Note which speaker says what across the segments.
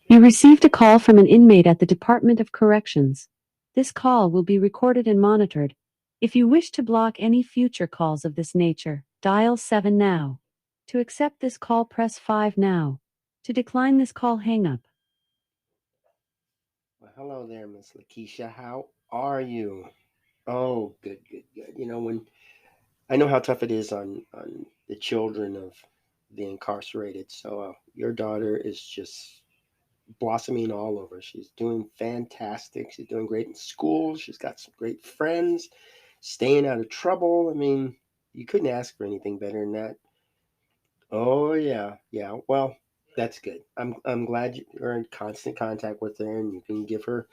Speaker 1: You received a call from an inmate at the Department of Corrections. This call will be recorded and monitored. If you wish to block any future calls of this nature, dial 7 now. To accept this call, press 5 now. To decline this call, hang up.
Speaker 2: Well, hello there, Miss Lakeisha. How are you? Oh, good, good, good. When I know how tough it is on the children of the incarcerated. So your daughter is just blossoming all over. She's doing fantastic. She's doing great in school. She's got some great friends, staying out of trouble. I mean, you couldn't ask for anything better than that. Oh yeah, yeah. Well, that's good. I'm glad you're in constant contact with her and you can give her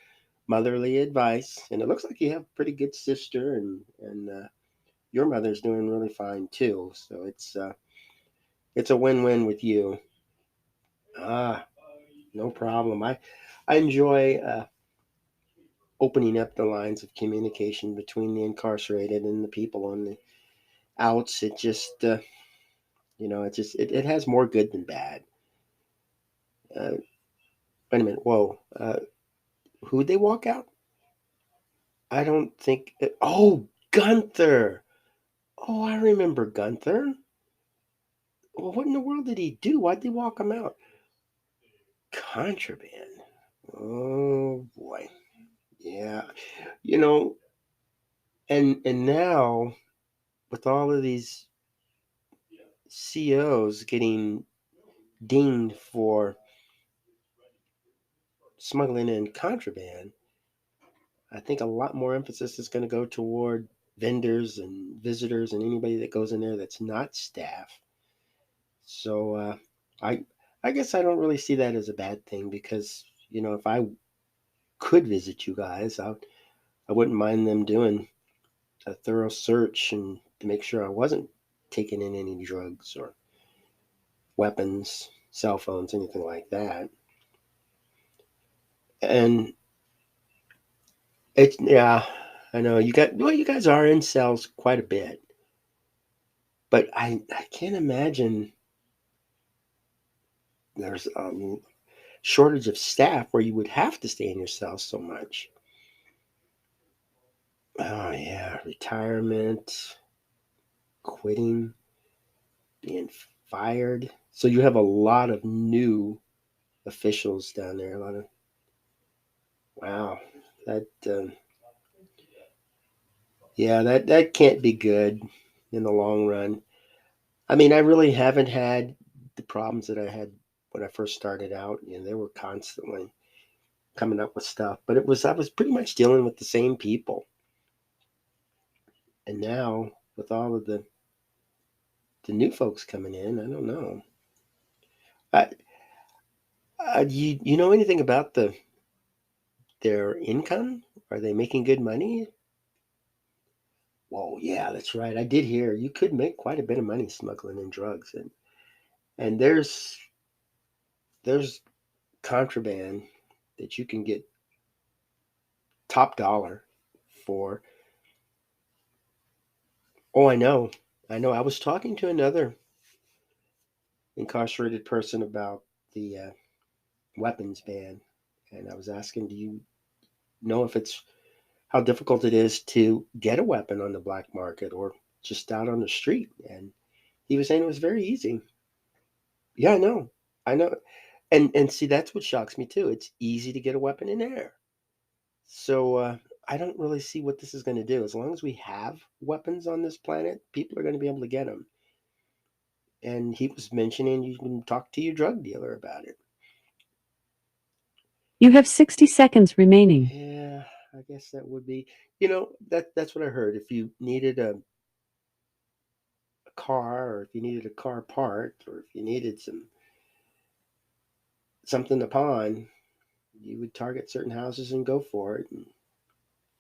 Speaker 2: motherly advice. And it looks like you have a pretty good sister, and your mother's doing really fine too. So it's a win-win with you. Ah, no problem. I enjoy opening up the lines of communication between the incarcerated and the people on the outs. It just it has more good than bad. Uh, Wait a minute. Whoa. Who'd they walk out? I don't think. Oh, Gunther. Oh, I remember Gunther. Well, what in the world did he do? Why'd they walk him out? Contraband. Oh boy. Yeah. You know, and now with all of these COs getting dinged for smuggling in contraband, I think a lot more emphasis is going to go toward vendors and visitors and anybody that goes in there that's not staff. So I I guess I don't really see that as a bad thing because if I could visit you guys, I wouldn't mind them doing a thorough search and to make sure I wasn't taking in any drugs or weapons, cell phones, anything like that. And it's yeah, I know you guys are in cells quite a bit, but I can't imagine there's a shortage of staff where you would have to stay in your cell so much. Oh yeah, retirement, quitting, being fired. So you have a lot of new officials down there. A lot of wow, that yeah, that can't be good in the long run. I mean, I really haven't had the problems that I had when I first started out. They were constantly coming up with stuff, but I was pretty much dealing with the same people. And now with all of the new folks coming in, I don't know. I, you know anything about their income? Are they making good money? Whoa, yeah, that's right. I did hear you could make quite a bit of money smuggling in drugs, and there's contraband that you can get top dollar for. Oh, I know. I was talking to another incarcerated person about the weapons ban, and I was asking, do you know if it's how difficult it is to get a weapon on the black market or just out on the street? And he was saying it was very easy. Yeah, I know, and see that's what shocks me too. It's easy to get a weapon in there. So I don't really see what this is going to do. As long as we have weapons on this planet, people are going to be able to get them. And he was mentioning you can talk to your drug dealer about it.
Speaker 1: You have 60 seconds remaining.
Speaker 2: Yeah, I guess that would be. That's what I heard. If you needed a car, or if you needed a car part, or if you needed something to pawn, you would target certain houses and go for it. And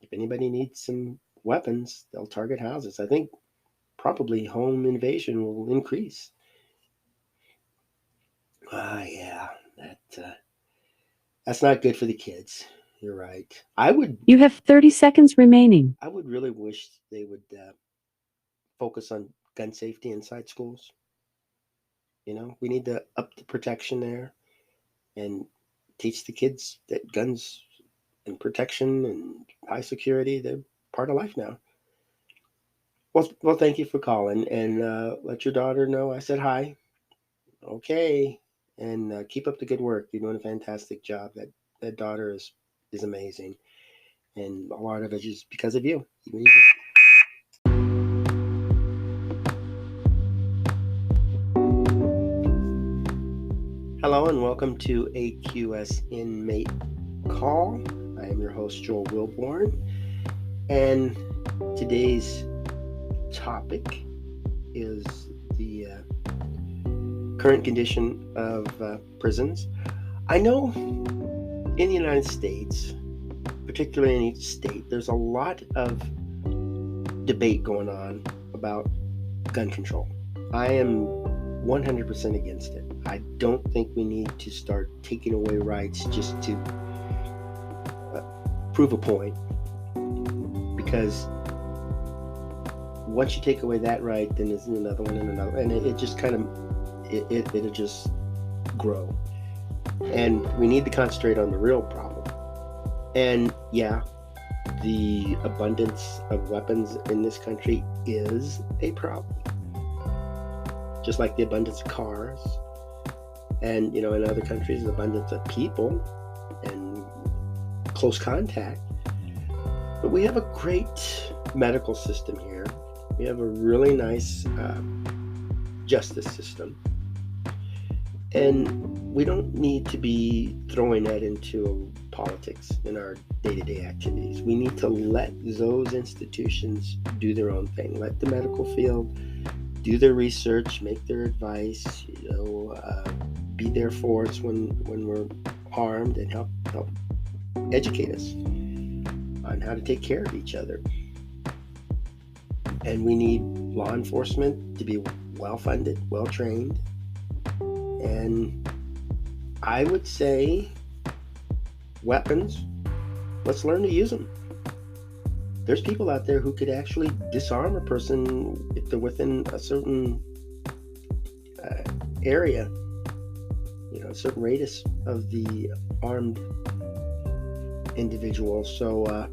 Speaker 2: if anybody needs some weapons, they'll target houses. I think probably home invasion will increase. Ah, yeah, that's not good for the kids. You're right.
Speaker 1: You have 30 seconds remaining.
Speaker 2: I would really wish they would focus on gun safety inside schools. We need to up the protection there and teach the kids that guns and protection and high security, they're part of life now. Well, thank you for calling, and let your daughter know I said hi. Okay, and keep up the good work. You're doing a fantastic job. That daughter is amazing, and a lot of it is because of you. Hello, and welcome to AQS Inmate Call. I am your host, Joel Wilborn, and today's topic is the current condition of prisons. I know in the United States, particularly in each state, there's a lot of debate going on about gun control. I am 100% against it. I don't think we need to start taking away rights just to prove a point, because once you take away that right, then there's another one and another, and it just kind of it'll just grow. And we need to concentrate on the real problem. And yeah, the abundance of weapons in this country is a problem, just like the abundance of cars, and in other countries, the abundance of people and close contact. But we have a great medical system here. We have a really nice justice system, and we don't need to be throwing that into politics in our day-to-day activities. We need to let those institutions do their own thing. Let the medical field do their research, make their advice, be there for us when we're harmed, and help educate us on how to take care of each other. And we need law enforcement to be well-funded, well-trained, and I would say weapons, let's learn to use them. There's people out there who could actually disarm a person if they're within a certain area, a certain radius of the armed individual. So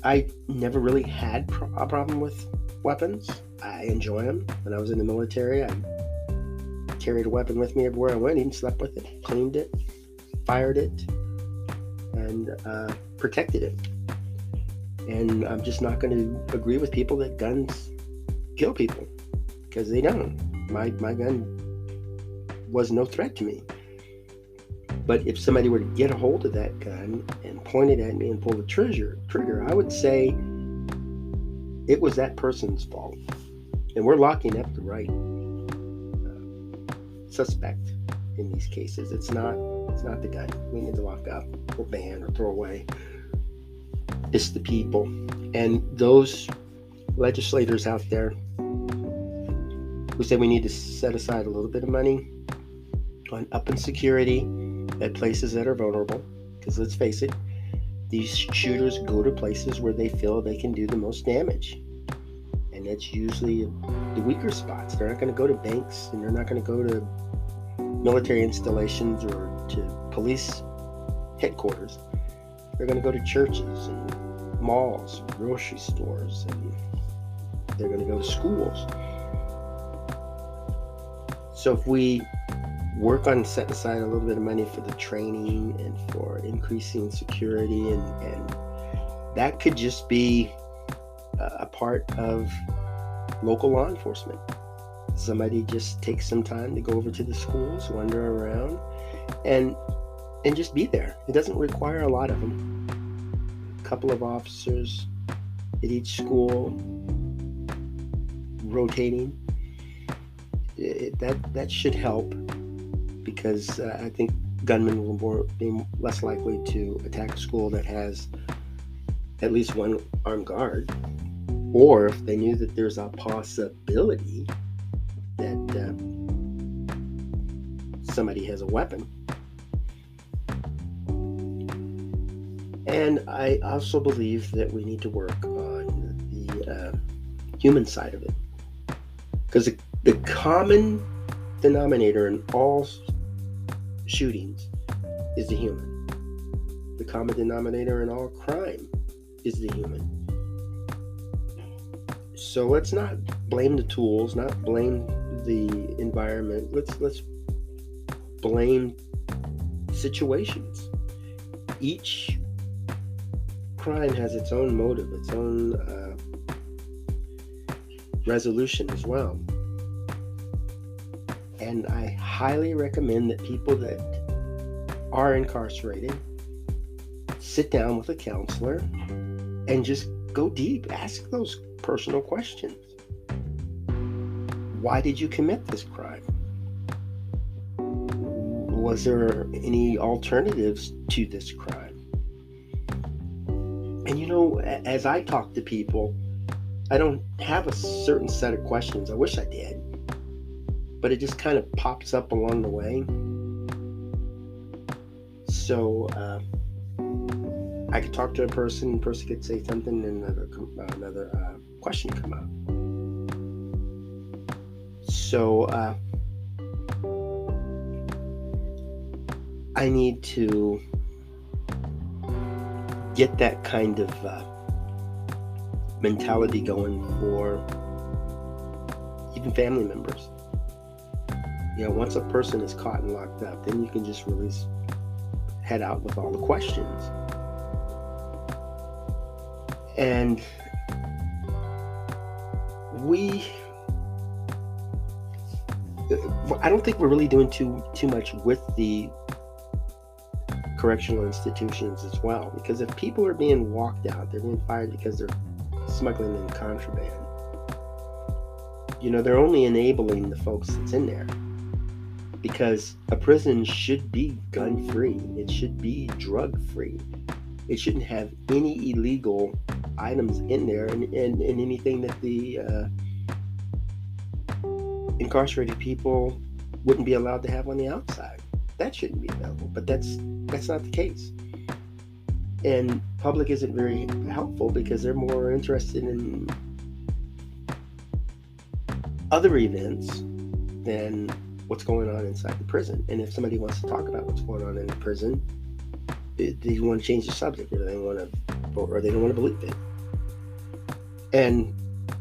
Speaker 2: I never really had a problem with weapons. I enjoy them. When I was in the military, I carried a weapon with me everywhere I went, even slept with it, cleaned it, fired it, and protected it. And I'm just not going to agree with people that guns kill people, because they don't. My gun was no threat to me. But if somebody were to get a hold of that gun and point it at me and pull the trigger, I would say it was that person's fault. And we're locking up the right suspect in these cases. It's not the gun we need to lock up or ban or throw away. It's the people. And those legislators out there who say we need to set aside a little bit of money on upping security at places that are vulnerable, because let's face it, these shooters go to places where they feel they can do the most damage, and that's usually the weaker spots. They're not going to go to banks, and they're not going to go to military installations or to police headquarters. They're going to go to churches and malls, grocery stores, and they're going to go to schools. So if we work on setting aside a little bit of money for the training and for increasing security, and that could just be a part of local law enforcement. Somebody just takes some time to go over to the schools, wander around, and just be there. It doesn't require a lot of them. A couple of officers at each school, rotating. That should help, because I think gunmen will be less likely to attack a school that has at least one armed guard, or if they knew that there's a possibility that somebody has a weapon. And I also believe that we need to work on the human side of it, because the common denominator in all shootings is the human. The common denominator in all crime is the human. So let's not blame the tools, not blame the environment. Let's blame situations. Each crime has its own motive, its own resolution as well. And I highly recommend that people that are incarcerated sit down with a counselor and just go deep. Ask those personal questions. Why did you commit this crime? Was there any alternatives to this crime? And as I talk to people, I don't have a certain set of questions. I wish I did, but it just kind of pops up along the way. So I could talk to a person could say something, and another question come up. So I need to get that kind of mentality going for even family members. Once a person is caught and locked up, then you can just head out with all the questions. And I don't think we're really doing too much with the correctional institutions as well, because if people are being walked out, they're being fired because they're smuggling in contraband, they're only enabling the folks that's in there, because a prison should be gun-free. It should be drug-free. It shouldn't have any illegal items in there, and anything that the incarcerated people wouldn't be allowed to have on the outside. That shouldn't be available, but that's not the case. And public isn't very helpful because they're more interested in other events than what's going on inside the prison. And if somebody wants to talk about what's going on in the prison, they want to change the subject, or they don't want to believe it. And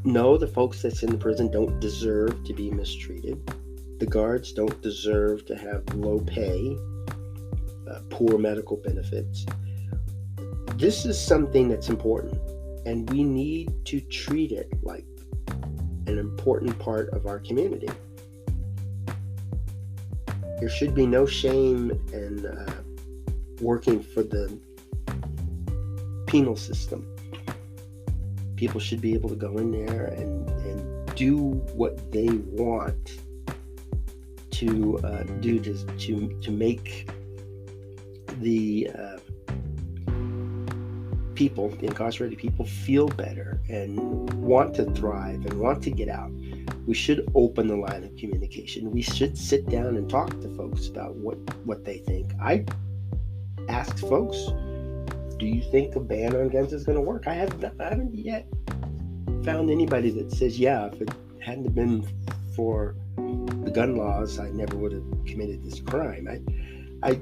Speaker 2: no, the folks that's in the prison don't deserve to be mistreated. The guards don't deserve to have low pay, poor medical benefits. This is something that's important, and we need to treat it like an important part of our community. There should be no shame in working for the penal system. People should be able to go in there and do what they want to do to make the people, the incarcerated people, feel better and want to thrive and want to get out. We should open the line of communication. We should sit down and talk to folks about what they think. I asked folks, do you think a ban on guns is going to work? I haven't yet found anybody that says, yeah, if it hadn't been for the gun laws, I never would have committed this crime. I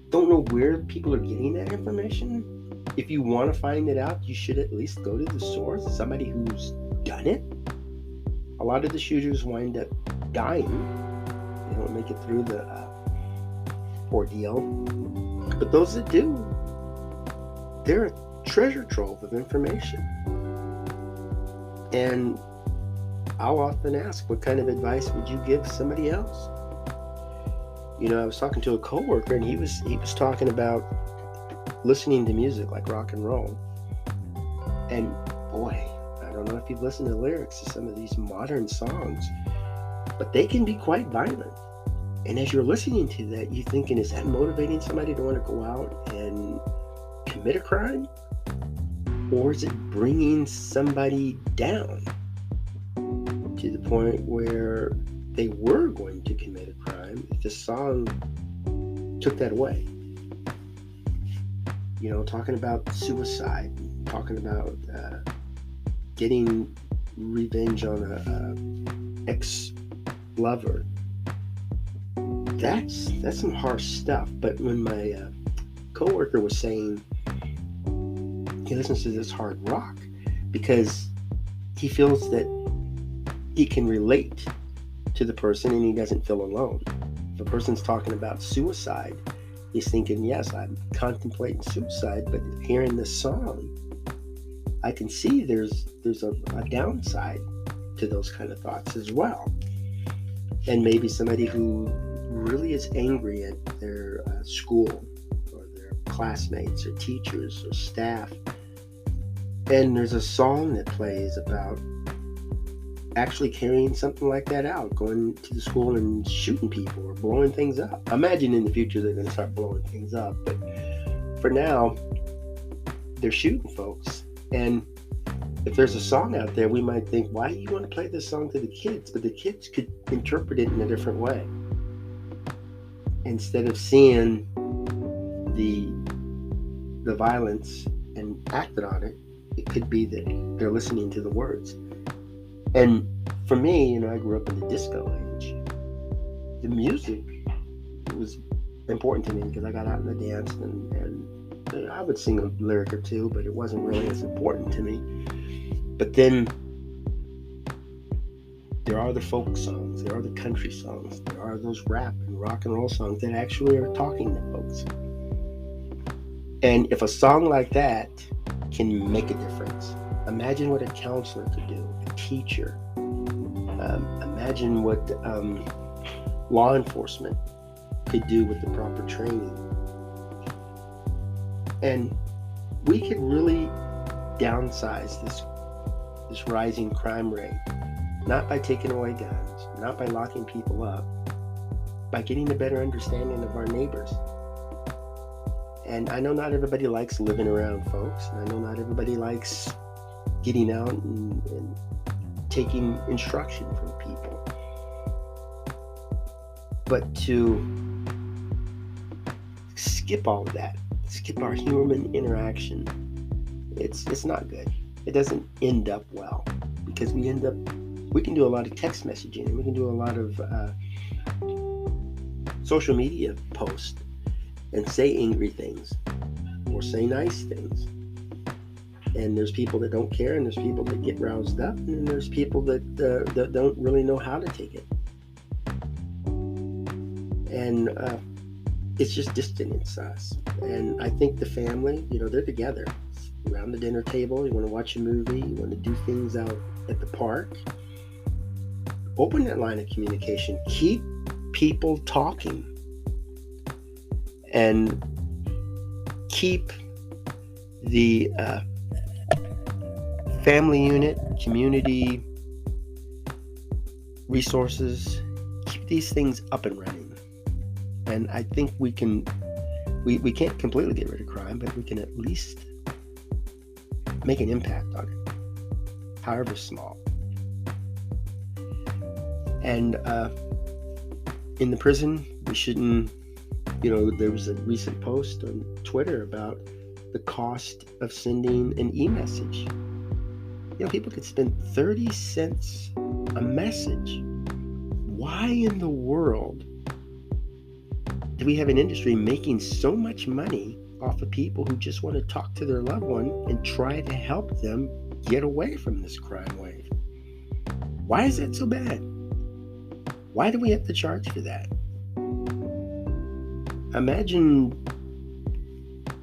Speaker 2: don't know where people are getting that information. If you want to find it out, you should at least go to the source, somebody who's done it. A lot of the shooters wind up dying. They don't make it through the ordeal. But those that do, they're a treasure trove of information. And I'll often ask, what kind of advice would you give somebody else? I was talking to a coworker, and he was talking about listening to music like rock and roll. And boy, I don't know if you've listened to the lyrics to some of these modern songs, but they can be quite violent. And as you're listening to that, you're thinking, is that motivating somebody to want to go out and commit a crime? Or is it bringing somebody down to the point where they were going to commit a crime if the song took that away? Talking about suicide, talking about getting revenge on a ex-lover. that's some harsh stuff. But when my coworker was saying he listens to this hard rock because he feels that he can relate to the person and he doesn't feel alone. If a person's talking about suicide, he's thinking, yes, I'm contemplating suicide, but hearing this song, I can see there's a downside to those kind of thoughts as well. And maybe somebody who really is angry at their school or their classmates or teachers or staff, and there's a song that plays about actually carrying something like that out, going to the school and shooting people or blowing things up. I imagine in the future they're going to start blowing things up, but for now, they're shooting folks. And if there's a song out there, we might think, why do you want to play this song to the kids? But the kids could interpret it in a different way. Instead of seeing the violence and acted on it, it could be that they're listening to the words. And for me, I grew up in the disco age. The music was important to me because I got out in the dance and I would sing a lyric or two, but it wasn't really as important to me. But then there are the folk songs, there are the country songs, there are those rap and rock and roll songs that actually are talking to folks. And if a song like that can make a difference, imagine what a counselor could do, a teacher. Imagine what law enforcement could do with the proper training. And we could really downsize this rising crime rate, not by taking away guns, not by locking people up, by getting a better understanding of our neighbors. And I know not everybody likes living around folks, and I know not everybody likes getting out and taking instruction from people. But to skip all of that, skip our human interaction, it's not good. It doesn't end up well, because we can do a lot of text messaging, and we can do a lot of social media posts and say angry things or say nice things. And there's people that don't care, and there's people that get roused up, and there's people that don't really know how to take it. And it's just distance us. And I think the family, they're together around the dinner table. You want to watch a movie, you want to do things out at the park. Open that line of communication. Keep people talking. And keep the family unit, community resources, keep these things up and running. And I think we can't completely get rid of crime, but we can at least make an impact on it, however small. And in the prison, we shouldn't, there was a recent post on Twitter about the cost of sending an e-message. People could spend 30 cents a message. Why in the world do we have an industry making so much money off of people who just want to talk to their loved one and try to help them get away from this crime wave? Why is that so bad? Why do we have to charge for that? Imagine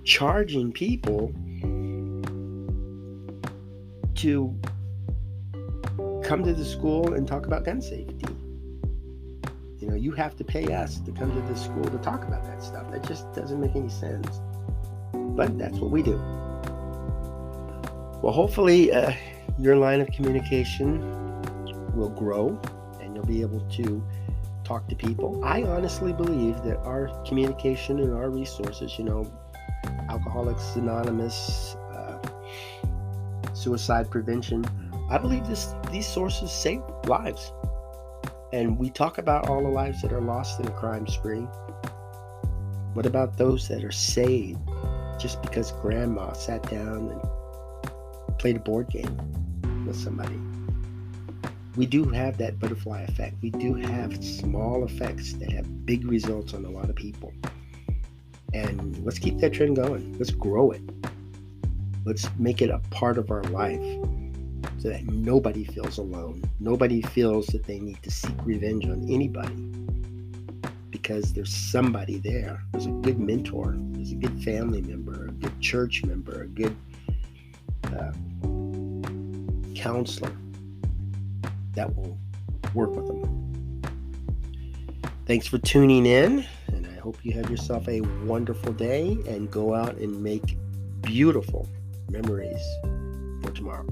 Speaker 2: charging people to come to the school and talk about gun safety. You have to pay us to come to the school to talk about that stuff. That just doesn't make any sense. But that's what we do. Well, hopefully your line of communication will grow and you'll be able to talk to people. I honestly believe that our communication and our resources, Alcoholics Anonymous, suicide prevention, I believe these sources save lives. And we talk about all the lives that are lost in a crime spree. What about those that are saved just because grandma sat down and played a board game with somebody? we do have that butterfly effect. We do have small effects that have big results on a lot of people. And let's keep that trend going. Let's grow it. Let's make it a part of our life so that nobody feels alone. Nobody feels that they need to seek revenge on anybody, because there's somebody there. There's a good mentor. There's a good family member, a good church member, a good counselor that will work with them. Thanks for tuning in, and I hope you have yourself a wonderful day and go out and make beautiful memories for tomorrow.